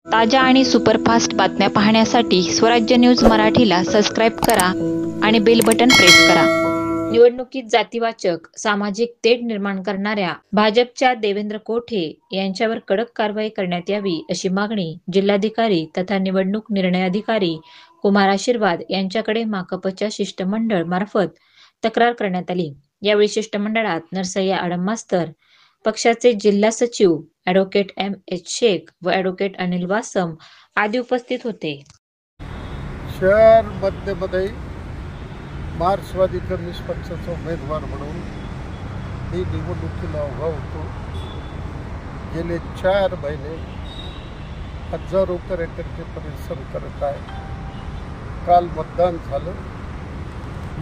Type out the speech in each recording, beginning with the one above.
ताज्या आणि सुपरफास्ट बातम्या पाहण्यासाठी स्वराज्य न्यूज मराठीला सबस्क्राईब करा आणि बेल बटन प्रेस करा। निवडणुकीत जातीवाचक सामाजिक तेढ निर्माण करणाऱ्या भाजपच्या देवेंद्र कोठे यांच्यावर कडक कारवाई करण्यात यावी अशी मागणी जिल्हाधिकारी तथा निवडणूक निर्णय अधिकारी कुमार आशीर्वाद यांच्याकडे माकपच्या शिष्टमंडळ मार्फत तक्रार करण्यात आली। यावेळी शिष्टमंडळात नरसय्या आडम मास्तर, पक्षाचे जिल्हा सचिव ॲडव्होकेट M.H. शेख व ॲडव्होकेट अनिल वासम आदी उपस्थित होते। शहर मध्यमध्ये मार्क्सवादी कम्युनिस्ट पक्षाचा उमेदवार म्हणून ही निवडणुकीला उभा होतो। गेले 4 महिने हजारो कार्यकर्ते परिश्रम करत आहे। काल मतदान झालं।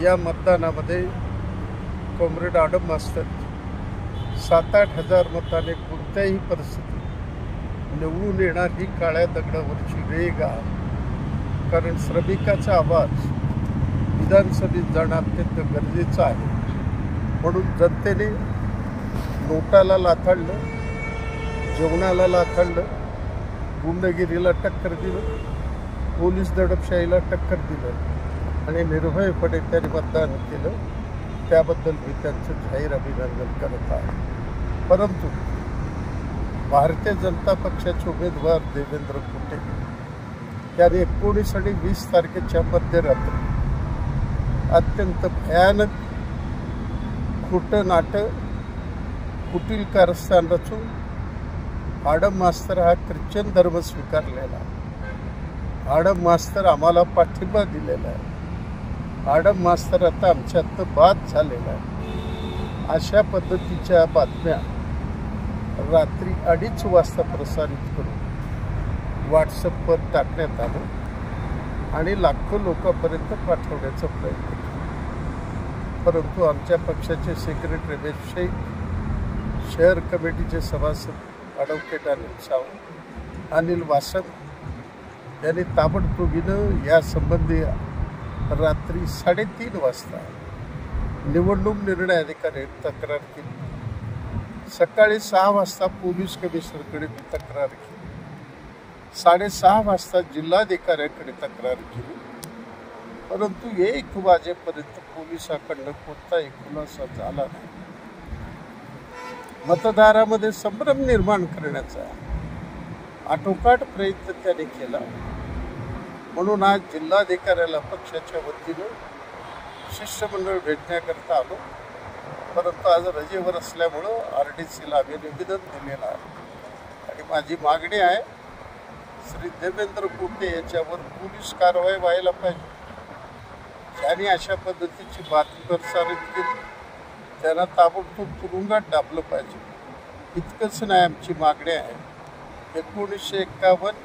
या मतदानामध्ये कॉम्रेड आडम मास्तर 7-8 हजार मताने कोणत्याही परिस्थितीत निवडून येणार ही काळ्या दगडावरची रेघ आहे। कारण श्रमिकाचा आवाज विधानसभेत जाणं अत्यंत गरजेचं आहे। म्हणून जनतेने नोटाला लाथाडलं, जेवणाला लाथाडलं, गुंडगिरीला टक्कर दिलं, पोलीस दडपशाहीला टक्कर दिलं आणि निर्भयपणे त्यांनी मतदान केलं। त्याबद्दल मी त्यांचं जाहीर अभिनंदन करत आहे। परंतु भारतीय जनता पक्षाचे उमेदवार देवेंद्र कोठे यांनी 19 आणि 20 तारखेच्या मध्यरात्री अत्यंत भयानक खोटं नाटक, कुटील कारस्थान रचून आडम मास्तर हा ख्रिश्चन धर्म स्वीकारलेला, आडम मास्तर आम्हाला पाठिंबा दिलेला आहे, आडम मास्तर आता आमच्यात बाद झालेला आहे, अशा पद्धतीच्या बातम्या रात्री 2:30 वाजता प्रसारित करून व्हॉट्सअपवर टाकण्यात आलं आणि लाखो लोकांपर्यंत पाठवण्याचा प्रयत्न केला। परंतु आमच्या पक्षाचे सेक्रेटरी रमेश शेख, शहर कमिटीचे सभासद ॲडव्होकेट अनिल वासम यांनी ताबडतोबीनं यासंबंधी रात्री 3:30 वाजता निवडणूक निर्णय अधिकाऱ्यांनी तक्रार केली। सकाळी 6 वाजता पोलीस कमिशनरकडे तक्रार केली, 6:30 वाजता जिल्हाधिकाऱ्यांकडे तक्रार केली। परंतु 1 वाजेपर्यंत पोलिसांकडून कोणताही खुलासा झाला नाही। मतदारामध्ये संभ्रम निर्माण करण्याचा आटोकाट प्रयत्न त्याने केला। म्हणून आज जिल्हाधिकाऱ्याला पक्षाच्या वतीनं शिष्टमंडळ भेटण्याकरता आलो। परंतु आज रजेवर असल्यामुळं RDCला आम्ही निवेदन दिलेलं आहे आणि माझी मागणी आहे, श्री देवेंद्र कोठे याच्यावर पोलीस कारवाई व्हायला पाहिजे। ज्यांनी अशा पद्धतीची बातमी प्रसारित केली त्यांना ताबडतोब तुरुंगात डांबलं पाहिजे। इतकंच नाही, आमची मागणी आहे 1951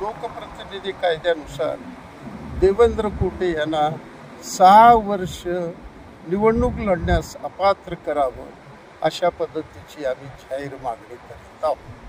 लोकप्रतिनिधी कायद्यानुसार देवेंद्र कोठे यांना 6 वर्ष निवडणूक लढण्यास अपात्र करावं, अशा पद्धतीची आम्ही जाहीर मागणी करीत आहोत।